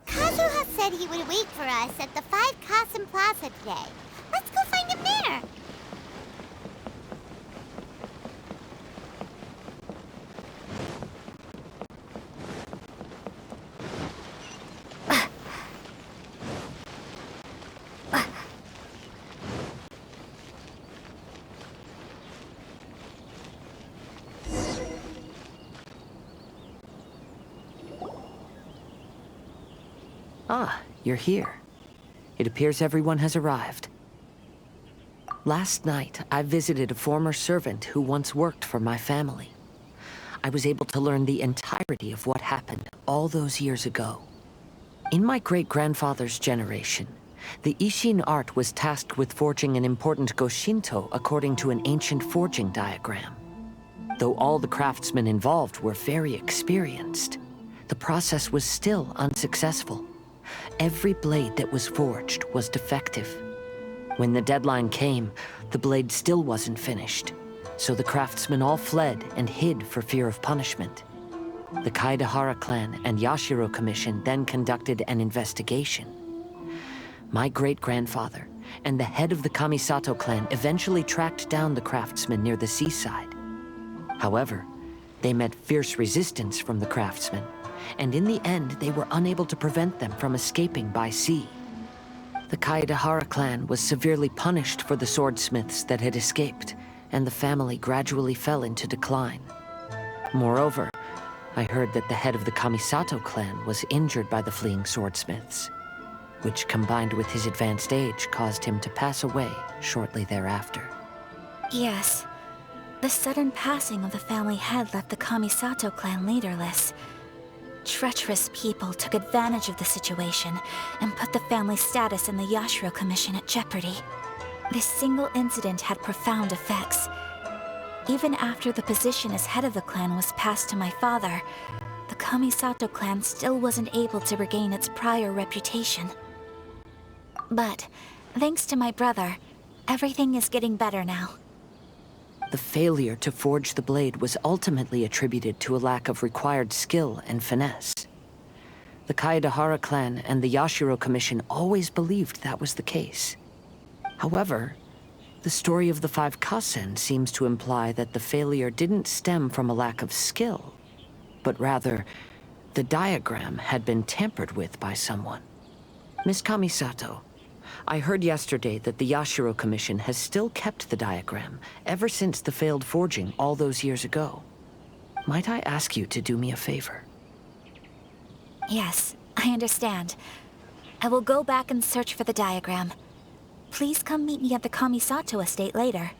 Kazuha said he would wait for us at the 5 Kasen Plaza today. Let's go find him there. Ah, you're here. It appears everyone has arrived. Last night, I visited a former servant who once worked for my family. I was able to learn the entirety of what happened all those years ago. In my great-grandfather's generation, the Ishin art was tasked with forging an important Goshinto according to an ancient forging diagram. Though all the craftsmen involved were very experienced, the process was still unsuccessful. Every blade that was forged was defective. When the deadline came, the blade still wasn't finished, so the craftsmen all fled and hid for fear of punishment. The Kaidahara clan and Yashiro Commission then conducted an investigation. My great-grandfather and the head of the Kamisato clan eventually tracked down the craftsmen near the seaside. However, they met fierce resistance from the craftsmen, and in the end, they were unable to prevent them from escaping by sea. The Kaidahara clan was severely punished for the swordsmiths that had escaped, and the family gradually fell into decline. Moreover, I heard that the head of the Kamisato clan was injured by the fleeing swordsmiths, which combined with his advanced age caused him to pass away shortly thereafter. Yes. The sudden passing of the family head left the Kamisato clan leaderless. Treacherous people took advantage of the situation and put the family status in the Yashiro Commission at jeopardy. This single incident had profound effects. Even after the position as head of the clan was passed to my father, the Kamisato clan still wasn't able to regain its prior reputation. But, thanks to my brother, everything is getting better now. The failure to forge the blade was ultimately attributed to a lack of required skill and finesse. The Kaidahara clan and the Yashiro Commission always believed that was the case. However, the story of the 5 Kasen seems to imply that the failure didn't stem from a lack of skill, but rather, the diagram had been tampered with by someone. Miss Kamisato, I heard yesterday that the Yashiro Commission has still kept the diagram ever since the failed forging all those years ago. Might I ask you to do me a favor? Yes, I understand. I will go back and search for the diagram. Please come meet me at the Kamisato estate later.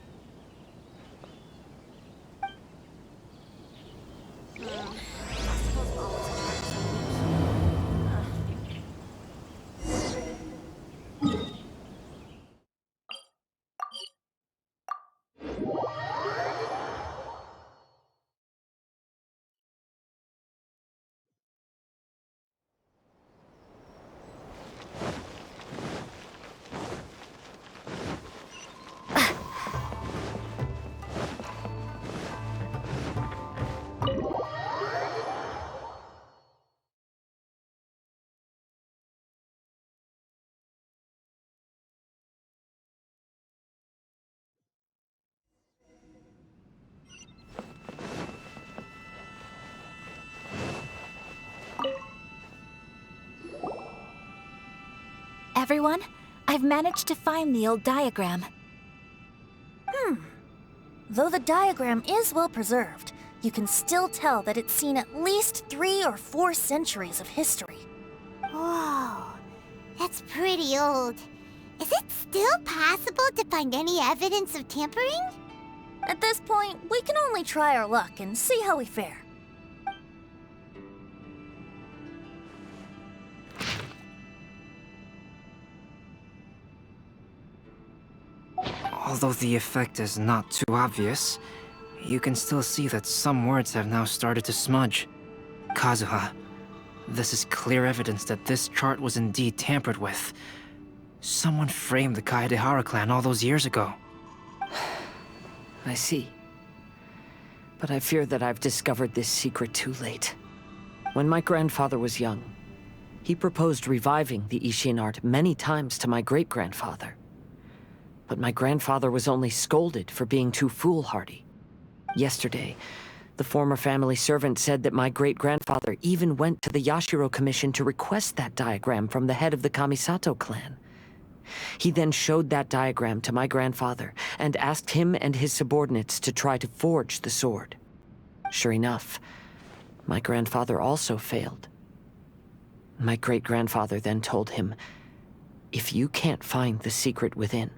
Everyone, I've managed to find the old diagram. Though the diagram is well preserved, you can still tell that it's seen at least 3 or 4 centuries of history. Whoa, that's pretty old. Is it still possible to find any evidence of tampering? At this point, we can only try our luck and see how we fare. Although the effect is not too obvious, you can still see that some words have now started to smudge. Kazuha, this is clear evidence that this chart was indeed tampered with. Someone framed the Kaedehara clan all those years ago. I see. But I fear that I've discovered this secret too late. When my grandfather was young, he proposed reviving the Ishin art many times to my great-grandfather. But my grandfather was only scolded for being too foolhardy. Yesterday, the former family servant said that my great-grandfather even went to the Yashiro Commission to request that diagram from the head of the Kamisato clan. He then showed that diagram to my grandfather and asked him and his subordinates to try to forge the sword. Sure enough, my grandfather also failed. My great-grandfather then told him, "If you can't find the secret within,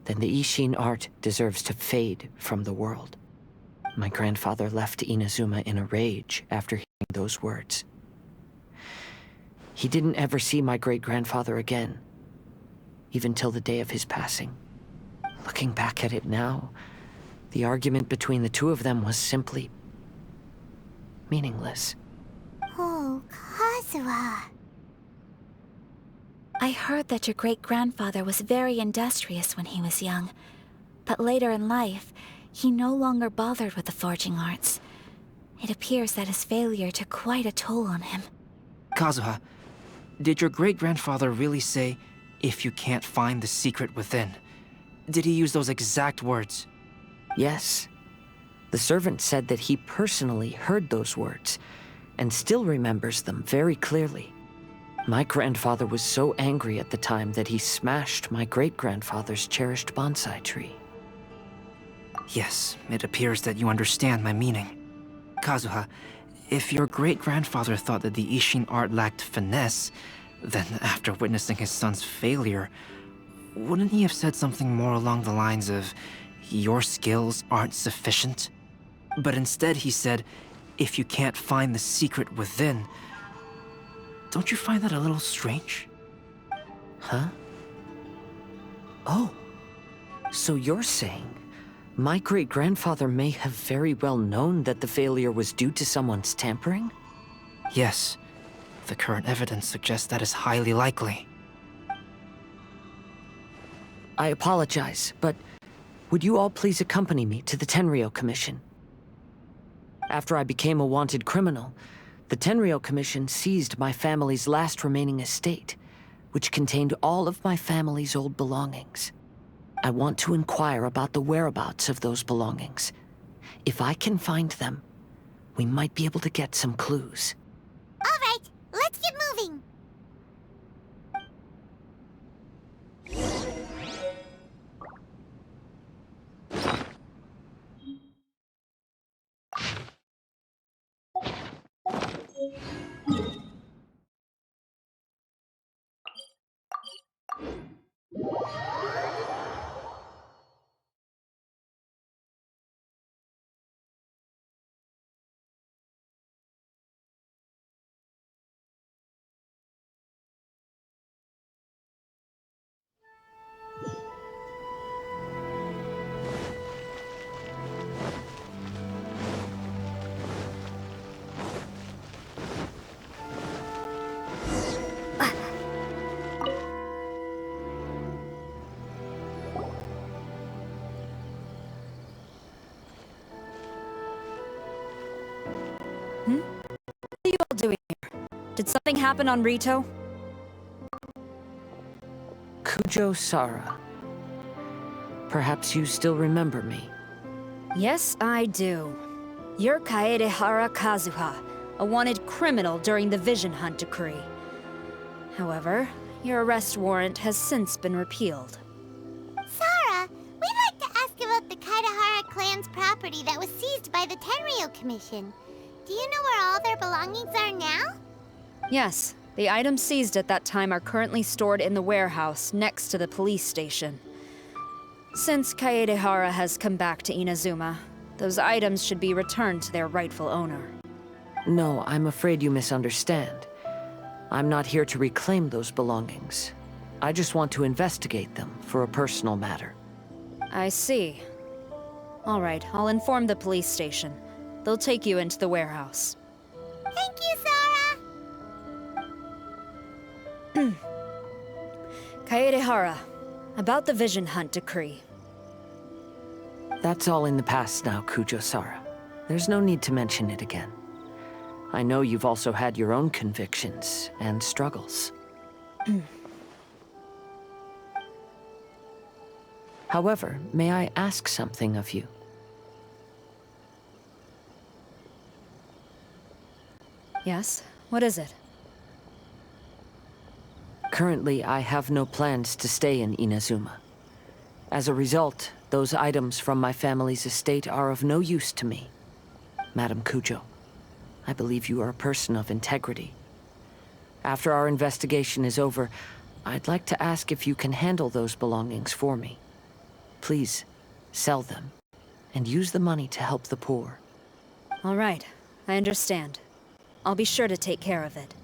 then the Ishin art deserves to fade from the world." My grandfather left Inazuma in a rage after hearing those words. He didn't ever see my great-grandfather again, even till the day of his passing. Looking back at it now, the argument between the two of them was simply meaningless. Oh, Kazuha. I heard that your great-grandfather was very industrious when he was young, but later in life, he no longer bothered with the forging arts. It appears that his failure took quite a toll on him. Kazuha, did your great-grandfather really say, "If you can't find the secret within"? Did he use those exact words? Yes. The servant said that he personally heard those words, and still remembers them very clearly. My grandfather was so angry at the time that he smashed my great-grandfather's cherished bonsai tree. Yes, it appears that you understand my meaning. Kazuha, if your great-grandfather thought that the Ishin art lacked finesse, then after witnessing his son's failure, wouldn't he have said something more along the lines of, "Your skills aren't sufficient"? But instead he said, "If you can't find the secret within." Don't you find that a little strange? Huh? Oh. So you're saying my great-grandfather may have very well known that the failure was due to someone's tampering? Yes. The current evidence suggests that is highly likely. I apologize, but would you all please accompany me to the Tenryou Commission? After I became a wanted criminal, the Tenryou Commission seized my family's last remaining estate, which contained all of my family's old belongings. I want to inquire about the whereabouts of those belongings. If I can find them, we might be able to get some clues. All right, let's get moving. What are you all doing here? Did something happen on Rito? Kujo Sara. Perhaps you still remember me. Yes, I do. You're Kaedehara Kazuha, a wanted criminal during the Vision Hunt decree. However, your arrest warrant has since been repealed. Sarah, we'd like to ask about the Kaedehara clan's property that was seized by the Tenryou Commission. Do you know where all their belongings are now? Yes, the items seized at that time are currently stored in the warehouse next to the police station. Since Kaedehara has come back to Inazuma, those items should be returned to their rightful owner. No, I'm afraid you misunderstand. I'm not here to reclaim those belongings. I just want to investigate them for a personal matter. I see. All right, I'll inform the police station. They'll take you into the warehouse. Thank you, Sora! Kaedehara, about the Vision Hunt decree. That's all in the past now, Kujo-Sara. There's no need to mention it again. I know you've also had your own convictions and struggles. However, may I ask something of you? Yes? What is it? Currently, I have no plans to stay in Inazuma. As a result, those items from my family's estate are of no use to me. Madam Kujo, I believe you are a person of integrity. After our investigation is over, I'd like to ask if you can handle those belongings for me. Please, sell them, and use the money to help the poor. All right, I understand. I'll be sure to take care of it.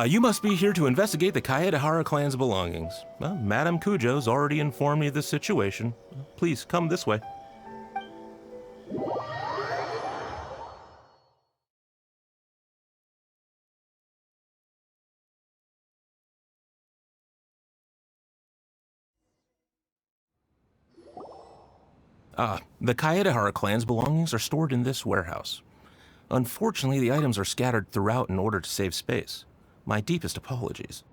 You must be here to investigate the Kaedehara clan's belongings. Well, Madame Kujo's already informed me of the situation. Please, come this way. The Kaedehara clan's belongings are stored in this warehouse. Unfortunately, the items are scattered throughout in order to save space. My deepest apologies.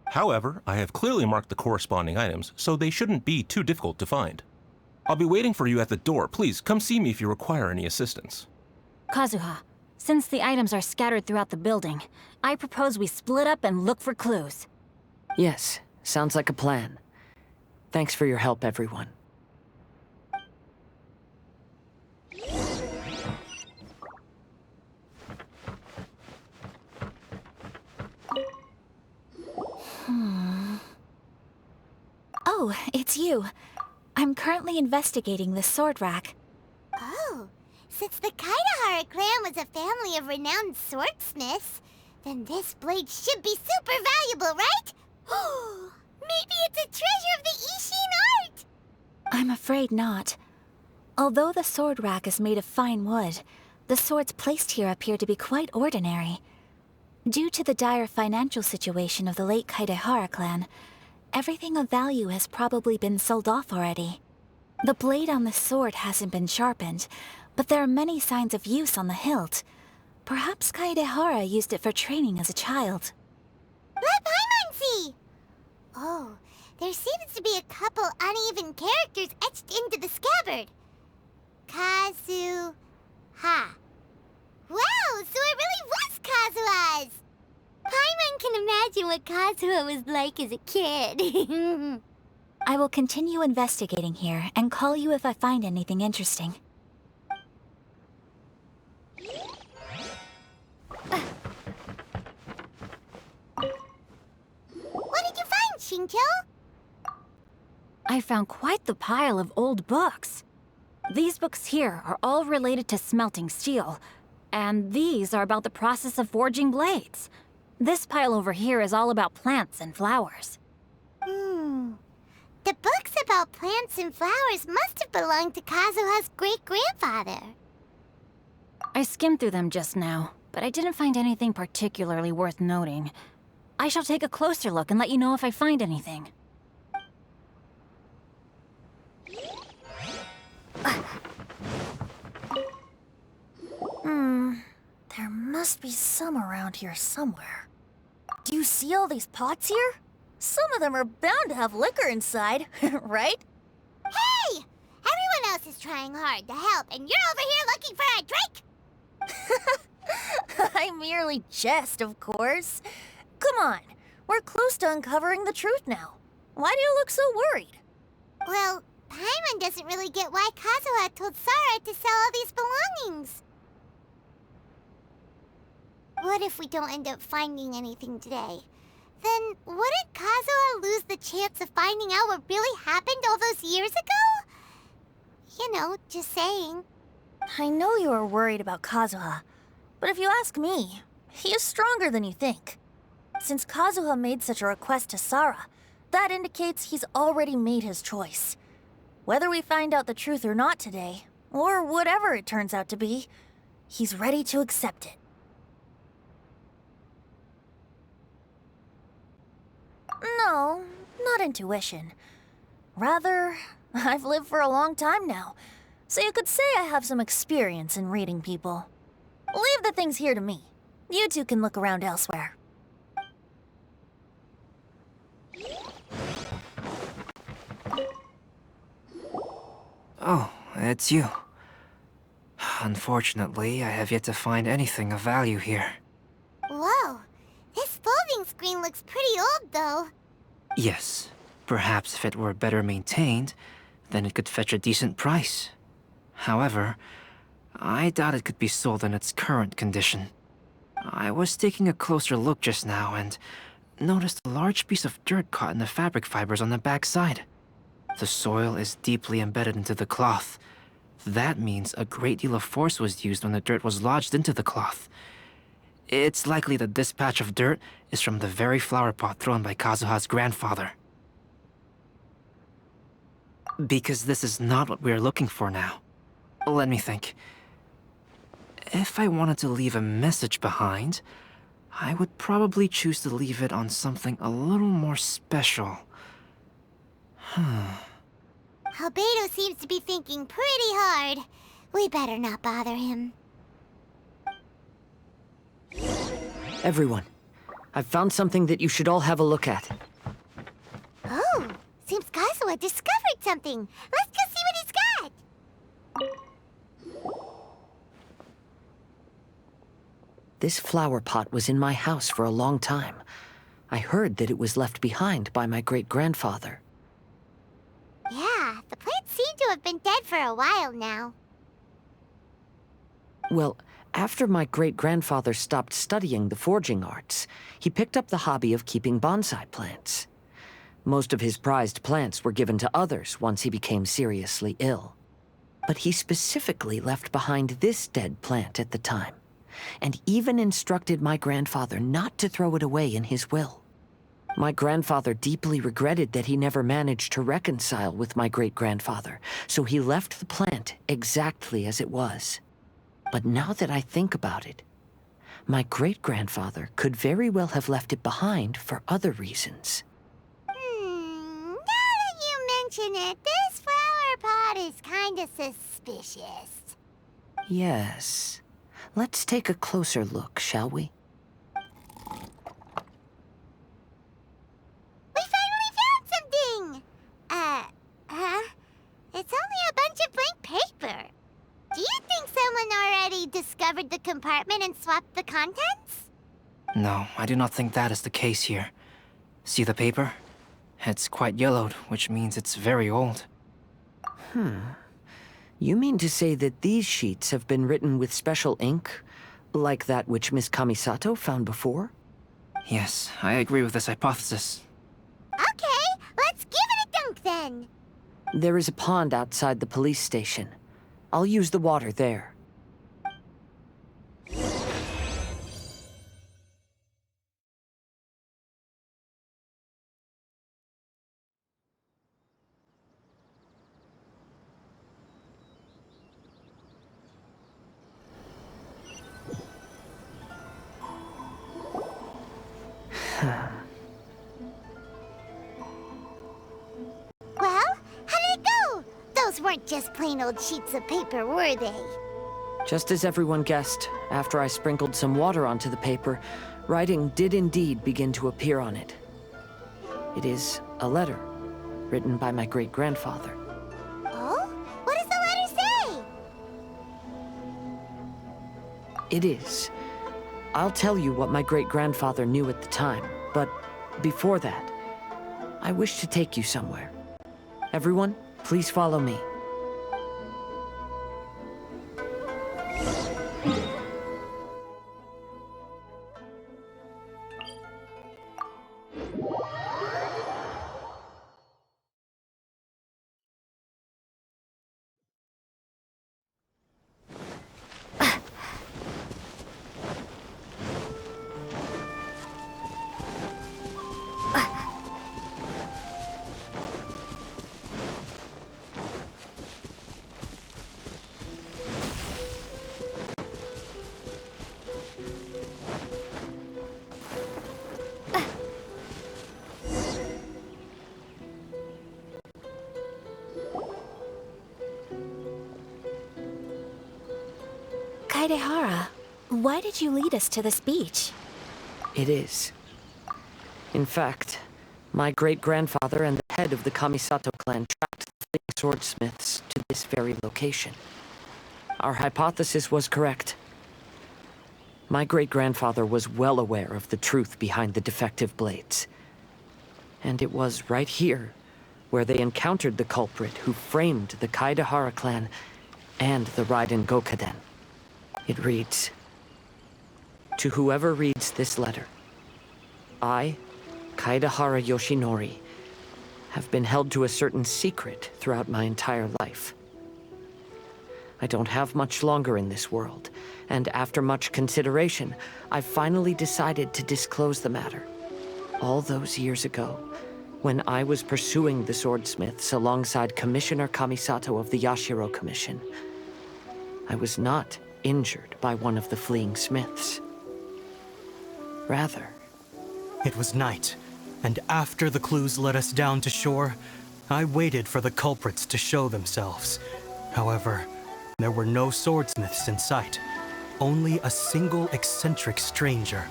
However, I have clearly marked the corresponding items, so they shouldn't be too difficult to find. I'll be waiting for you at the door. Please, come see me if you require any assistance. Kazuha, since the items are scattered throughout the building, I propose we split up and look for clues. Yes, sounds like a plan. Thanks for your help, everyone. Oh, it's you. I'm currently investigating the sword rack. Oh, since the Kaedehara clan was a family of renowned swordsmiths, then this blade should be super valuable, right? Oh, maybe it's a treasure of the Ishin art! I'm afraid not. Although the sword rack is made of fine wood, the swords placed here appear to be quite ordinary. Due to the dire financial situation of the late Kaedehara clan, everything of value has probably been sold off already. The blade on the sword hasn't been sharpened, but there are many signs of use on the hilt. Perhaps Kaedehara used it for training as a child. Let Paimon see! Oh, there seems to be a couple uneven characters etched into the scabbard. Kazuha. Wow, so it really was Kazuha's! Paimon can imagine what Kazuha was like as a kid. I will continue investigating here and call you if I find anything interesting. What did you find, Shincho? I found quite the pile of old books. These books here are all related to smelting steel, and these are about the process of forging blades. This pile over here is all about plants and flowers. The books about plants and flowers must have belonged to Kazuha's great-grandfather. I skimmed through them just now, but I didn't find anything particularly worth noting. I shall take a closer look and let you know if I find anything. There must be some around here somewhere. Do you see all these pots here? Some of them are bound to have liquor inside, right? Hey! Everyone else is trying hard to help, and you're over here looking for a drink? I merely jest, of course. Come on, we're close to uncovering the truth now. Why do you look so worried? Well, Paimon doesn't really get why Kazuha told Sarah to sell all these belongings. What if we don't end up finding anything today? Then wouldn't Kazuha lose the chance of finding out what really happened all those years ago? You know, just saying. I know you are worried about Kazuha, but if you ask me, he is stronger than you think. Since Kazuha made such a request to Sarah, that indicates he's already made his choice. Whether we find out the truth or not today, or whatever it turns out to be, he's ready to accept it. No, not intuition. Rather, I've lived for a long time now, so you could say I have some experience in reading people. Leave the things here to me. You two can look around elsewhere. Oh, it's you. Unfortunately, I have yet to find anything of value here. Whoa, this folding screen looks pretty old, though. Yes, perhaps if it were better maintained, then it could fetch a decent price. However, I doubt it could be sold in its current condition. I was taking a closer look just now and noticed a large piece of dirt caught in the fabric fibers on the back side. The soil is deeply embedded into the cloth. That means a great deal of force was used when the dirt was lodged into the cloth. It's likely that this patch of dirt is from the very flower pot thrown by Kazuha's grandfather. Because this is not what we are looking for now. Let me think. If I wanted to leave a message behind, I would probably choose to leave it on something a little more special. Albedo seems to be thinking pretty hard. We better not bother him. Everyone, I've found something that you should all have a look at. Oh, seems Kazuha discovered something. Let's go see what he's got. This flower pot was in my house for a long time. I heard that it was left behind by my great-grandfather. Yeah, the plants seem to have been dead for a while now. Well, after my great-grandfather stopped studying the forging arts, he picked up the hobby of keeping bonsai plants. Most of his prized plants were given to others once he became seriously ill. But he specifically left behind this dead plant at the time, and even instructed my grandfather not to throw it away in his will. My grandfather deeply regretted that he never managed to reconcile with my great-grandfather, so he left the plant exactly as it was. But now that I think about it, my great-grandfather could very well have left it behind for other reasons. Now that you mention it, this flower pot is kinda suspicious. Yes. Let's take a closer look, shall we? We finally found something! It's only a bunch of blank paper. Do you think someone already discovered the compartment and swapped the contents? No, I do not think that is the case here. See the paper? It's quite yellowed, which means it's very old. You mean to say that these sheets have been written with special ink, like that which Miss Kamisato found before? Yes, I agree with this hypothesis. Okay, let's give it a dunk then. There is a pond outside the police station. I'll use the water there. Well, how did it go? Those weren't just plain old sheets of paper, were they? Just as everyone guessed, after I sprinkled some water onto the paper, writing did indeed begin to appear on it. It is a letter, written by my great-grandfather. Oh? What does the letter say? It is. I'll tell you what my great-grandfather knew at the time, but before that, I wish to take you somewhere. Everyone, please follow me. Kaedehara, why did you lead us to this beach? It is. In fact, my great-grandfather and the head of the Kamisato clan tracked the fleeing swordsmiths to this very location. Our hypothesis was correct. My great-grandfather was well aware of the truth behind the defective blades. And it was right here where they encountered the culprit who framed the Kaedehara clan and the Raiden Gokaden. It reads, "To whoever reads this letter, I, Kaedehara Yoshinori, have been held to a certain secret throughout my entire life. I don't have much longer in this world, and after much consideration, I finally decided to disclose the matter. All those years ago, when I was pursuing the swordsmiths alongside Commissioner Kamisato of the Yashiro Commission, I was not injured by one of the fleeing smiths. Rather, It was night, and after the clues led us down to shore, I waited for the culprits to show themselves. However, there were no swordsmiths in sight, only a single eccentric stranger.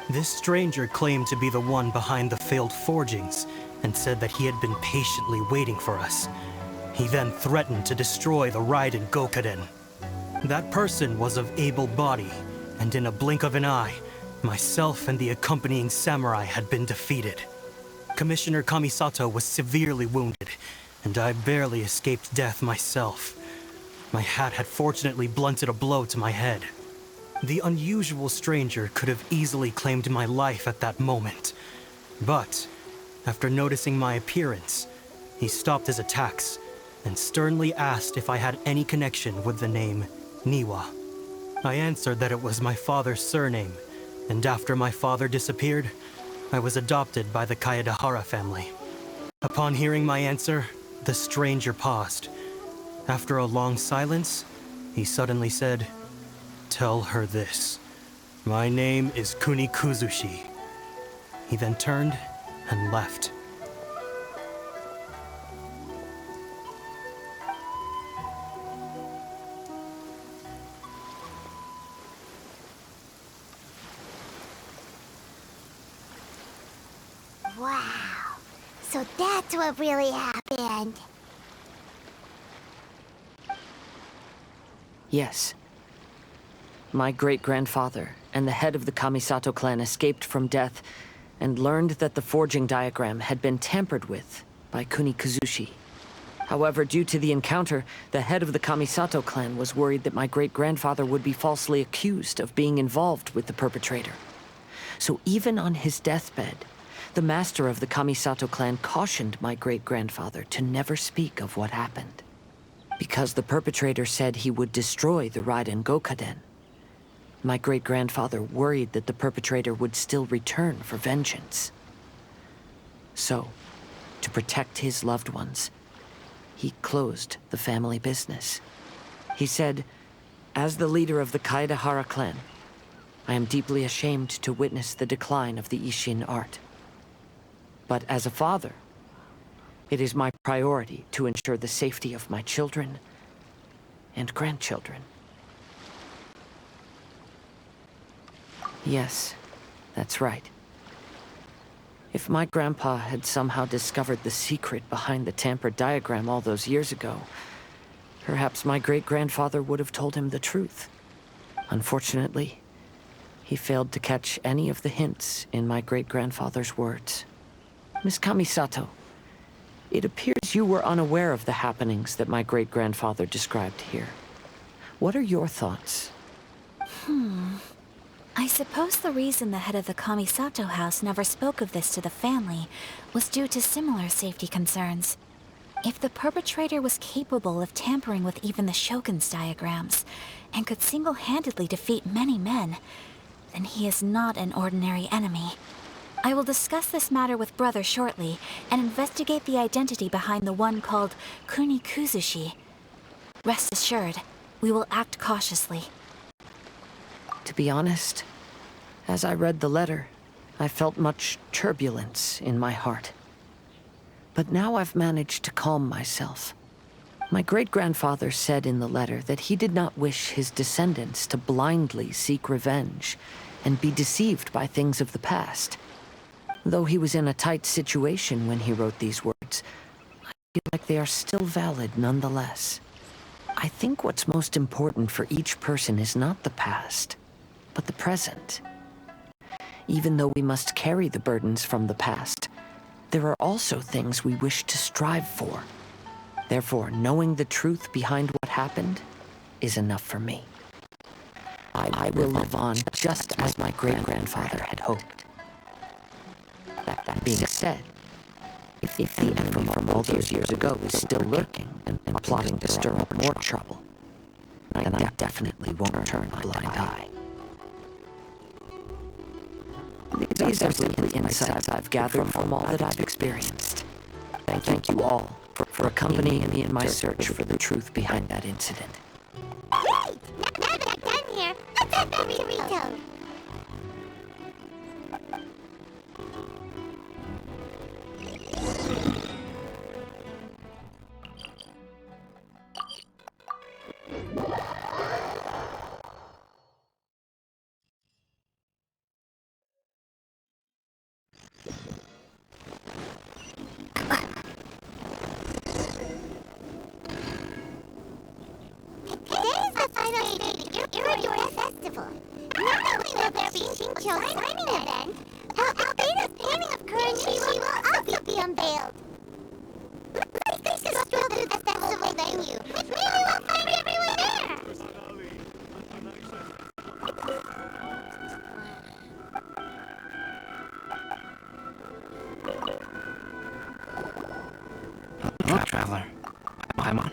This stranger claimed to be the one behind the failed forgings, and said that he had been patiently waiting for us. He then threatened to destroy the Raiden Gokaden. That person was of able body, and in a blink of an eye, myself and the accompanying samurai had been defeated. Commissioner Kamisato was severely wounded, and I barely escaped death myself. My hat had fortunately blunted a blow to my head. The unusual stranger could have easily claimed my life at that moment. But, after noticing my appearance, he stopped his attacks and sternly asked if I had any connection with the name Niwa. I answered that it was my father's surname, and after my father disappeared, I was adopted by the Kaedehara family. Upon hearing my answer, the stranger paused. After a long silence, he suddenly said, "Tell her this. My name is Kuni Kuzushi." He then turned and left. Wow. So that's what really happened. yes. My great-grandfather and the head of the Kamisato clan escaped from death and learned that the forging diagram had been tampered with by Kuni Kuzushi. However, due to the encounter, the head of the Kamisato clan was worried that my great-grandfather would be falsely accused of being involved with the perpetrator. So even on his deathbed, the master of the Kamisato clan cautioned my great-grandfather to never speak of what happened. Because the perpetrator said he would destroy the Raiden Gokaden, my great-grandfather worried that the perpetrator would still return for vengeance. So, to protect his loved ones, he closed the family business. He said, "As the leader of the Kaedehara clan, I am deeply ashamed to witness the decline of the Ishin art. But as a father, it is my priority to ensure the safety of my children and grandchildren." Yes, that's right. If my grandpa had somehow discovered the secret behind the tampered diagram all those years ago, perhaps my great-grandfather would have told him the truth. Unfortunately, he failed to catch any of the hints in my great-grandfather's words. Miss Kamisato, it appears you were unaware of the happenings that my great-grandfather described here. What are your thoughts? I suppose the reason the head of the Kamisato house never spoke of this to the family was due to similar safety concerns. If the perpetrator was capable of tampering with even the Shogun's diagrams, and could single-handedly defeat many men, then he is not an ordinary enemy. I will discuss this matter with Brother shortly, and investigate the identity behind the one called Kunikuzushi. Rest assured, we will act cautiously. To be honest, as I read the letter, I felt much turbulence in my heart. But now I've managed to calm myself. My great-grandfather said in the letter that he did not wish his descendants to blindly seek revenge and be deceived by things of the past. Though he was in a tight situation when he wrote these words, I feel like they are still valid nonetheless. I think what's most important for each person is not the past, but the present. Even though we must carry the burdens from the past, there are also things we wish to strive for. Therefore, knowing the truth behind what happened is enough for me. I will live on just as my great-grandfather had hoped. That being said, if the enemy from all those years ago is still lurking and plotting to stir up more trouble, then I definitely won't turn a blind eye. These are simply insights I've gathered from all that I've experienced. Thank you all for accompanying me in my search for the truth behind that incident. Great! Now that I'm done here, let's have the burrito. Festival. Not only will there be Shincho's signing event, Albeda's painting of Kurenji will also be unveiled. Let's take a stroll through the festival venue. Maybe we'll find everyone there. Hello, traveler. I'm on.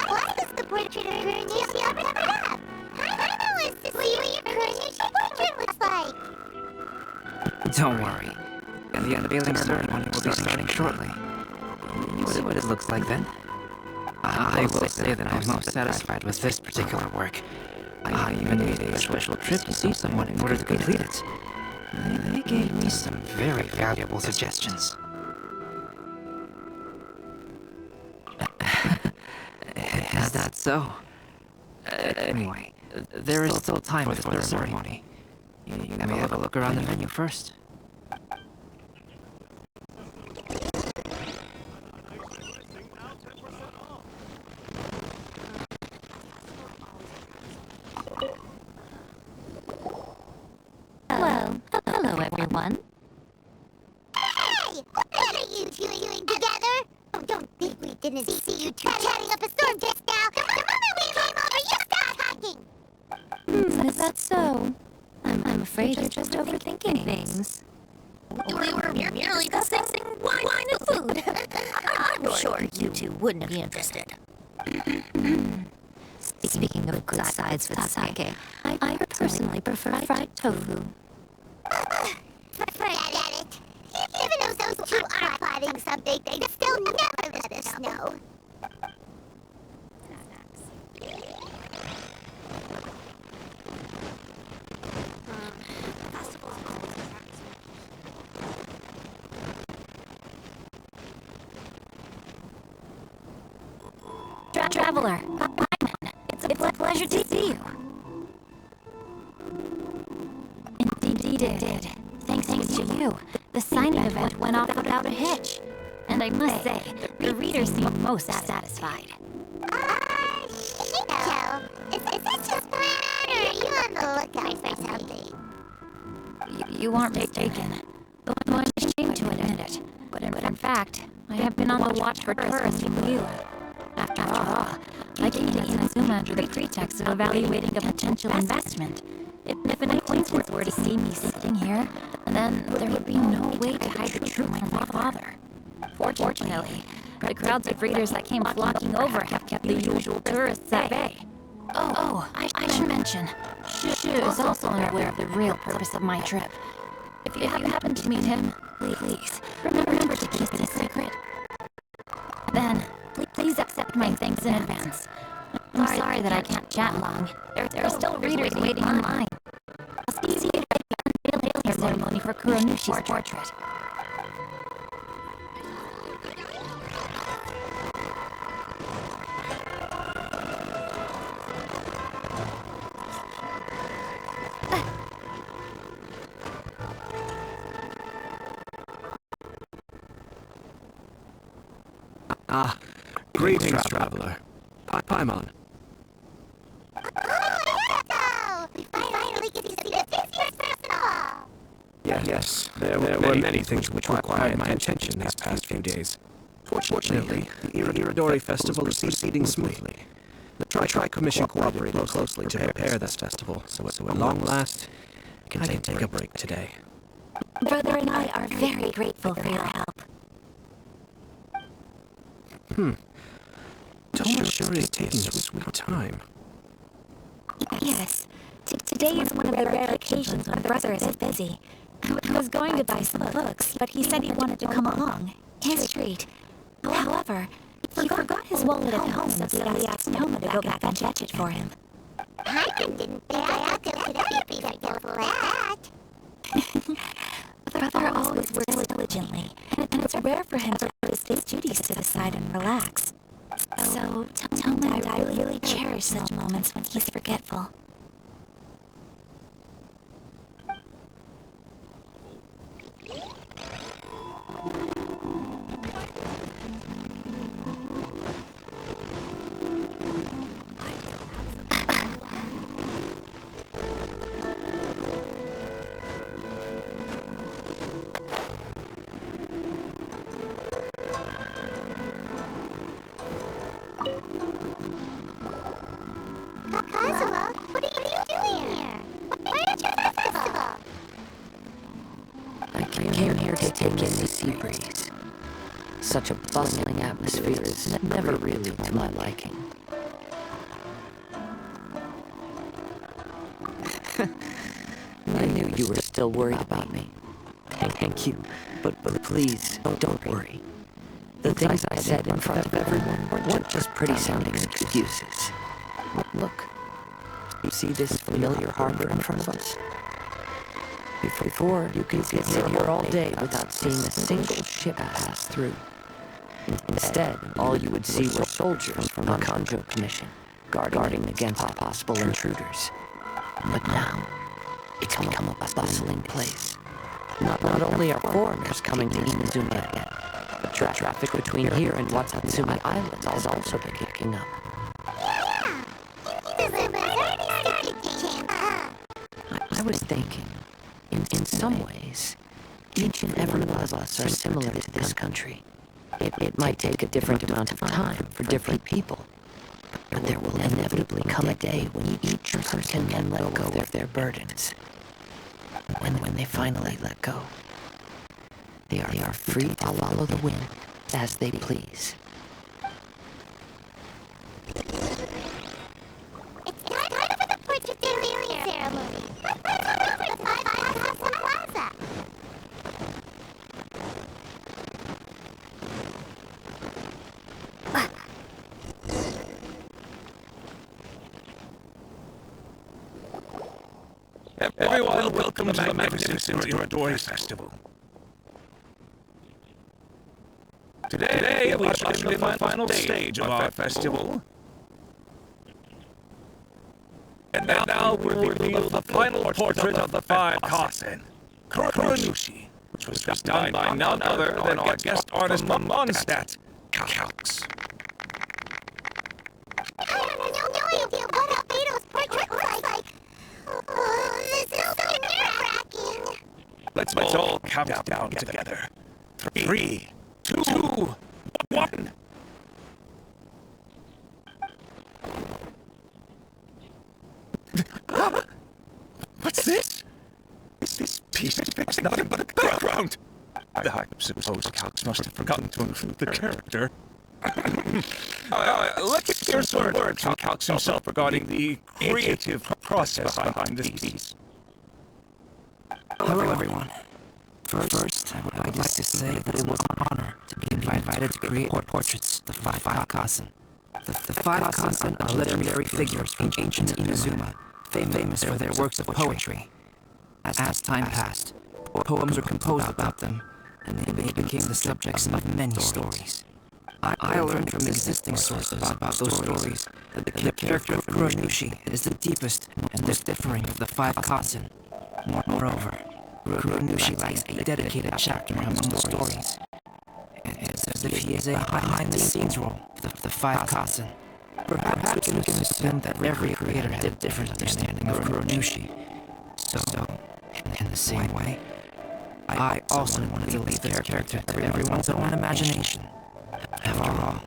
Why does the portrait of Kurenji ever up? I know it's what your Kurenji portrait looks like. Don't worry. The unveiling ceremony will be starting shortly. You see what it looks like then? I will say that I'm most satisfied with this particular work. I even made a special trip to see someone in order to complete it. They gave me some very valuable suggestions. Is that so? Anyway, there is still time before the ceremony. Let me have a look around the venue first. Hello, everyone. Hey! What are you two doing together? Oh, don't think we didn't see you two chatting up a storm just now. The moment we came over, you stopped talking. Is that so? I'm afraid you're just overthinking things. We were merely discussing wine and food. I'm sure you two wouldn't be interested. Speaking of good sides with sake, I personally prefer fried tofu. Forget it. Even if those two are plotting something, they'd still never let us know. Traveler, Hyman, it's a pleasure to see you. Indeed it did. Thanks to you, the signing event went off without a hitch. And I must say, the readers seem most satisfied. She Is this just plan, or are you on the lookout for something? You aren't mistaken. Though I'm ashamed to admit it. But in fact, I have been on the watch for tourists from you. After all, I came to Inazuma under the pretext of evaluating a potential investment. If an acquaintance were to see me sitting here, then there would be no way to hide the truth from my father. Fortunately, the crowds of readers that came flocking over have kept the usual tourists at bay. Oh, I should mention, Shu is also unaware of the real purpose of my trip. If you happen to meet him, please remember to keep it a secret. Then, please accept my thanks in advance. I'm sorry that I can't chat long. There are still readers waiting online. I'll see you at the unveiling ceremony for Kuronushi's portrait. Greetings, traveler. Paimon. Oh, we finally get to see the busiest person of all. Yes, there were many things which required my attention these past few days. Fortunately, the Iridori Festival is proceeding smoothly. The Tri-Commission cooperated closely to prepare this festival, so at long last, I can take a break today. Brother and I are very grateful for your help. Tomo sure is taking some sweet time. Yes. Today is one of the rare occasions when Brother is busy. I was going to buy some books, but he said he wanted to come along. His treat. However, he forgot his wallet at home, so he asked Tomo to go back and fetch it for him. Paimon didn't think I could be forgetful for that. Brother always works diligently, and it's rare for him to put his duties to the side and relax. So, Tomo and I really cherish such moments when he's forgetful. Kazuha, what are you doing here? Why aren't you at the festival? I came here to take in the sea breeze. Such a bustling atmosphere is never really to my liking. I knew you were still worried about me. Thank you, but please, don't worry. The things I said in front of everyone weren't just pretty-sounding excuses. Look, you see this familiar harbor in front of us? Before, you could sit here all day without seeing a single ship pass through. Instead, all you would see were soldiers from the Kanjo Commission, guarding against possible intruders. But now, it's become a bustling place. Not only are foreigners coming to Inazuma, but traffic between here and Watatsumi Island is also picking up. I was thinking, in some ways, each and every one of us are similar to this country. It might take a different amount of time for different people, but there will inevitably come a day when each person can let go of their burdens. When they finally let go, they are free to follow the wind as they please. It's time for the portrait ceremony. Let's go over to 5 Plaza. Everyone, welcome to the magnificent Iridori Festival. Today, we usher in the final stage of our festival. And now we'll reveal the final portrait of the five Kasen, Kuronushi, which was done by none other than our guest artist from Mondstadt, Calx. I have no idea what Albedo's portrait looks like. Oh, this is so nerve-wracking. Let's all count down together. 3, 2, 1. What's this? This piece is nothing but a background. I suppose Calx must have forgotten to include the character. Let's hear some words from Calx himself regarding the creative process behind this piece. Hello, everyone. First, I'd like to say that it was an honor to be invited to create portraits of the five Kasen. The five Kasen are legendary figures from ancient Inazuma, famous for their works of poetry. As time passed, poems were composed about them, and they became the subjects of many stories. I learned from existing sources about those stories that the character of Kuronushi is the deepest and most differing of the five Kasen. Moreover, Kuronushi lacks a dedicated chapter among the stories. It's as if he is a behind-the-scenes role of the five Kasen. Perhaps we can assume that every creator had a different understanding of Kuronushi. So, in the same way, I also wanted to leave their character to everyone's own imagination. After all,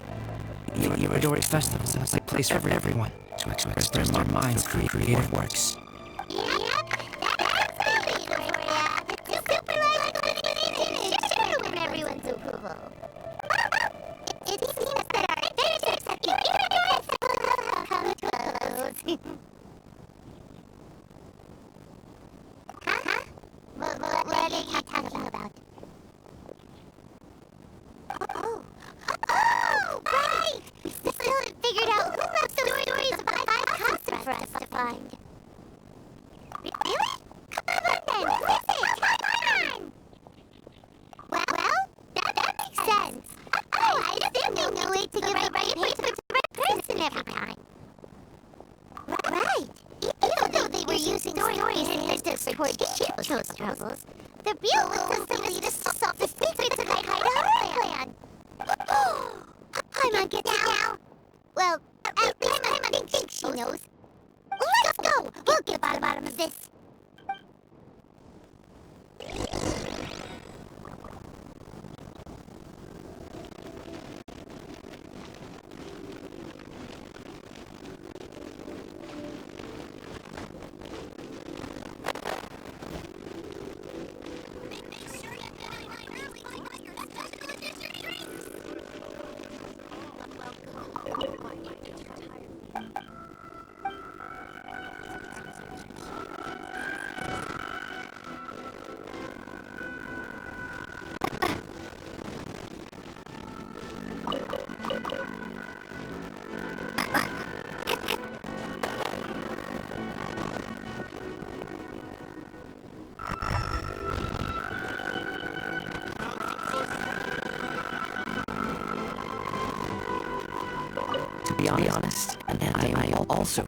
Iwadori Festival is a place for everyone to express their minds through creative works. What are you talking about? Right! We still haven't figured out who left those stories about five Kasen for us to find. Really? Come on then, who is it? Come on! Well, that makes sense. I think they know way to get the right paper to the right person every time. Right. Even though they were using stories to support those troubles, the real ones simply lead us to solve the secrets of the Teintes plan. Paimon gets it now. Well, at least Paimon thinks she knows. Let's go! We'll get to the bottom of this. To be honest, and I also...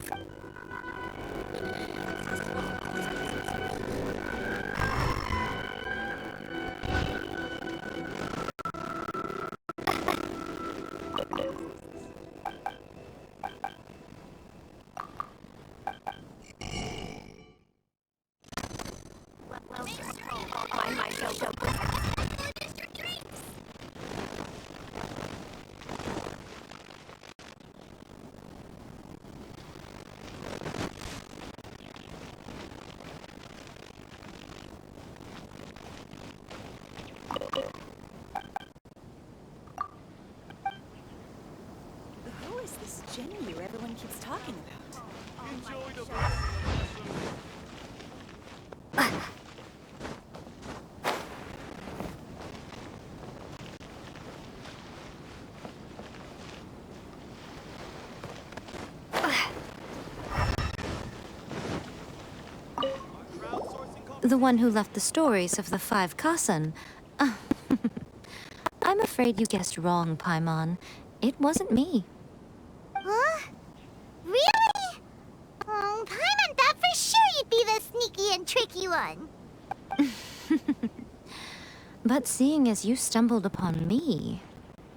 Who is this Jinyu everyone keeps talking about? The one who left the stories of the five Kasen. I'm afraid you guessed wrong, Paimon. It wasn't me. Huh? Really? Oh, Paimon thought for sure you'd be the sneaky and tricky one. But seeing as you stumbled upon me,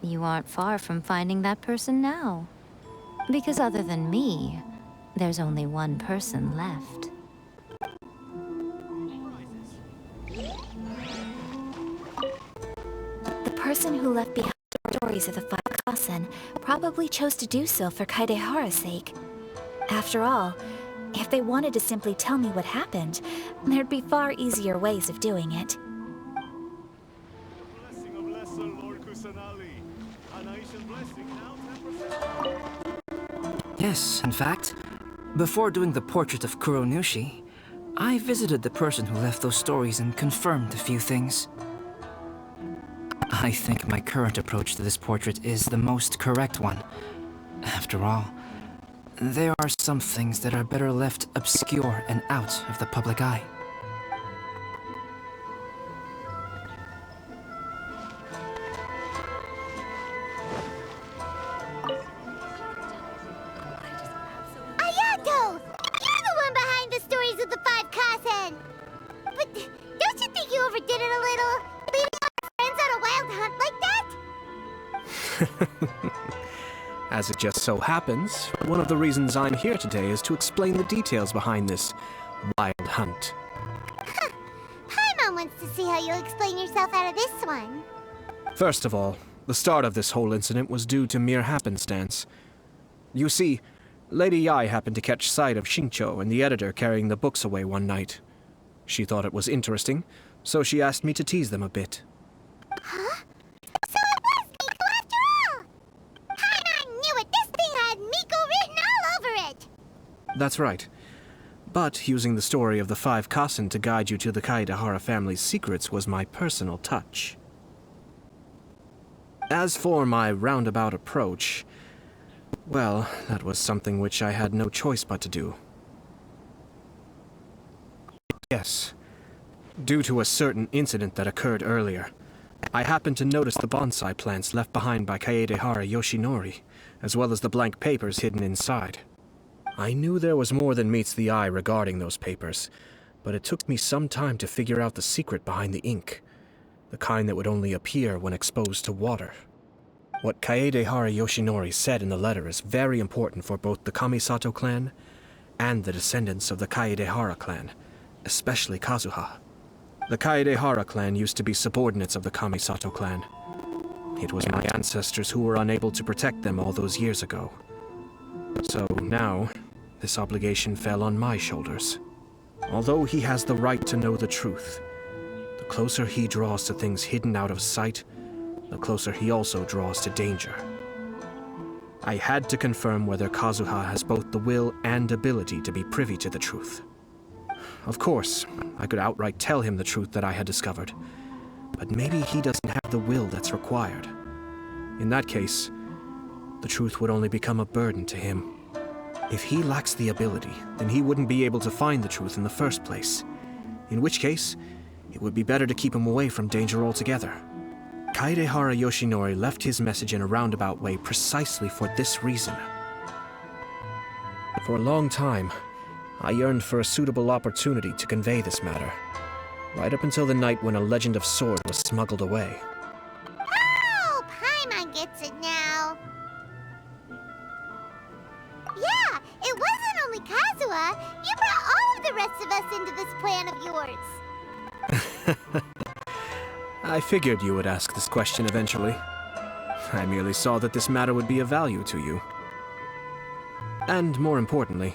you aren't far from finding that person now. Because other than me, There's only one person left. The person who left behind the stories of the Five Kasen probably chose to do so for Kaedehara's sake. After all, if they wanted to simply tell me what happened, there'd be far easier ways of doing it. Yes, in fact, before doing the portrait of Kuronushi, I visited the person who left those stories and confirmed a few things. I think my current approach to this portrait is the most correct one. After all, there are some things that are better left obscure and out of the public eye. Ayato! You're the one behind the stories of the Five Kasen! But don't you think you overdid it a little? Leaving our friends on a wild hunt like that? As it just so happens, one of the reasons I'm here today is to explain the details behind this wild hunt. Paimon wants to see how you'll explain yourself out of this one. First of all, the start of this whole incident was due to mere happenstance. You see, Lady Yai happened to catch sight of Shincho and the editor carrying the books away one night. She thought it was interesting, so she asked me to tease them a bit. Huh? So it was Miko after all! Paimon knew it! This thing had Miko written all over it! That's right. But using the story of the Five Kasen to guide you to the Kaedehara family's secrets was my personal touch. As for my roundabout approach, well, that was something which I had no choice but to do. Yes. Due to a certain incident that occurred earlier, I happened to notice the bonsai plants left behind by Kaedehara Yoshinori, as well as the blank papers hidden inside. I knew there was more than meets the eye regarding those papers, but it took me some time to figure out the secret behind the ink, the kind that would only appear when exposed to water. What Kaedehara Yoshinori said in the letter is very important for both the Kamisato clan and the descendants of the Kaedehara clan, especially Kazuha. The Kaedehara clan used to be subordinates of the Kamisato clan. It was my ancestors who were unable to protect them all those years ago. So now, this obligation fell on my shoulders. Although he has the right to know the truth, the closer he draws to things hidden out of sight, the closer he also draws to danger. I had to confirm whether Kazuha has both the will and ability to be privy to the truth. Of course, I could outright tell him the truth that I had discovered, but maybe he doesn't have the will that's required. In that case, the truth would only become a burden to him. If he lacks the ability, then he wouldn't be able to find the truth in the first place. In which case, it would be better to keep him away from danger altogether. Kaedehara Yoshinori left his message in a roundabout way precisely for this reason. For a long time, I yearned for a suitable opportunity to convey this matter, right up until the night when a legend of sword was smuggled away. Oh, Paimon gets it now. Yeah, it wasn't only Kazuha. You brought all of the rest of us into this plan of yours. I figured you would ask this question eventually. I merely saw that this matter would be of value to you. And more importantly,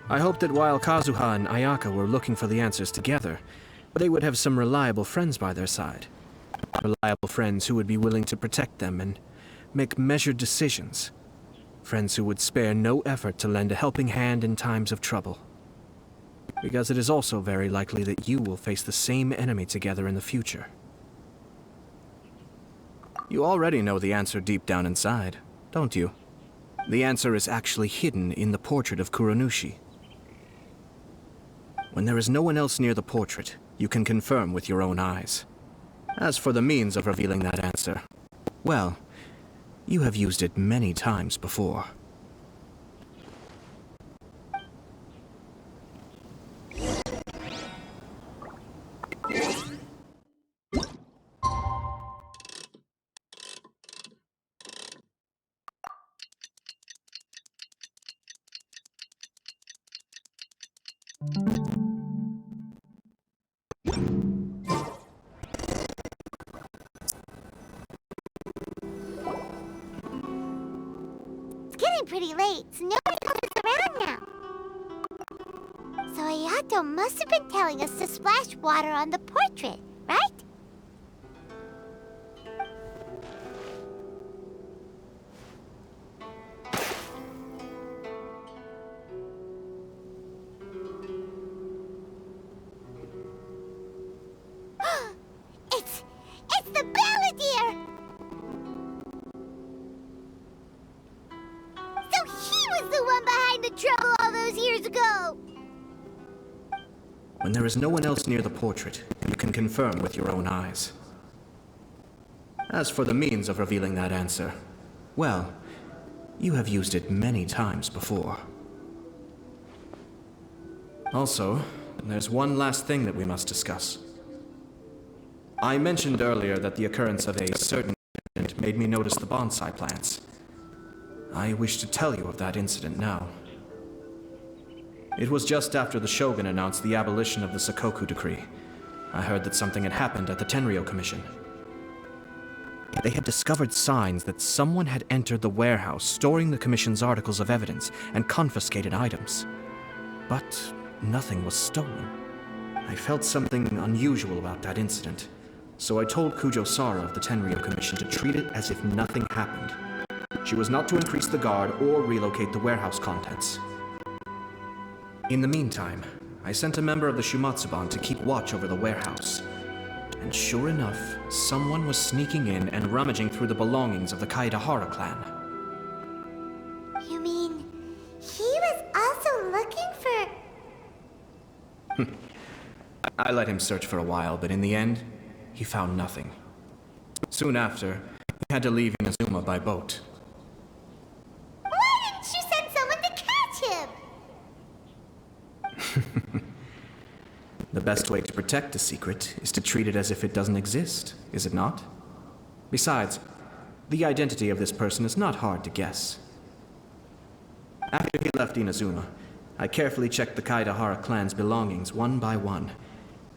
I hoped that while Kazuha and Ayaka were looking for the answers together, they would have some reliable friends by their side. Reliable friends who would be willing to protect them and make measured decisions. Friends who would spare no effort to lend a helping hand in times of trouble. Because it is also very likely that you will face the same enemy together in the future. You already know the answer deep down inside, don't you? The answer is actually hidden in the portrait of Kuronushi. When there is no one else near the portrait, you can confirm with your own eyes. As for the means of revealing that answer, well, you have used it many times before. It's getting pretty late, so nobody else is around now. So Ayato must have been telling us to splash water on the portrait, right? It's the Balladeer! So he was the one behind the trouble all those years ago! When there is no one else near the portrait, you can confirm with your own eyes. As for the means of revealing that answer, well, you have used it many times before. Also, there's one last thing that we must discuss. I mentioned earlier that the occurrence of a certain incident made me notice the bonsai plants. I wish to tell you of that incident now. It was just after the Shogun announced the abolition of the Sakoku decree. I heard that something had happened at the Tenryou Commission. They had discovered signs that someone had entered the warehouse storing the Commission's articles of evidence and confiscated items. But nothing was stolen. I felt something unusual about that incident, so I told Kujo Sara of the Tenryou Commission to treat it as if nothing happened. She was not to increase the guard or relocate the warehouse contents. In the meantime, I sent a member of the Shumatsuban to keep watch over the warehouse. And sure enough, someone was sneaking in and rummaging through the belongings of the Kaedahara clan. You mean he was also looking for... I let him search for a while, but in the end, he found nothing. Soon after, he had to leave Inazuma by boat. Why didn't you send someone to catch him? The best way to protect a secret is to treat it as if it doesn't exist, is it not? Besides, the identity of this person is not hard to guess. After he left Inazuma, I carefully checked the Kaedahara clan's belongings one by one,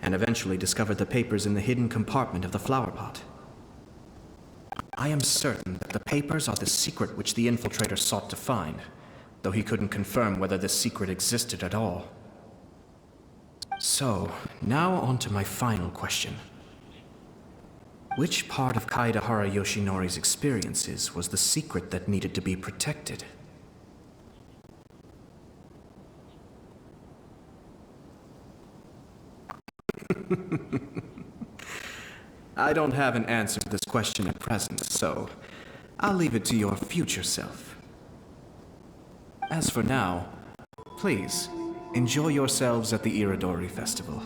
and eventually discovered the papers in the hidden compartment of the flower pot. I am certain that the papers are the secret which the infiltrator sought to find, though he couldn't confirm whether this secret existed at all. So, now on to my final question. Which part of Kaedahara Yoshinori's experiences was the secret that needed to be protected? I don't have an answer to this question at present, so I'll leave it to your future self. As for now, please, enjoy yourselves at the Iridori Festival.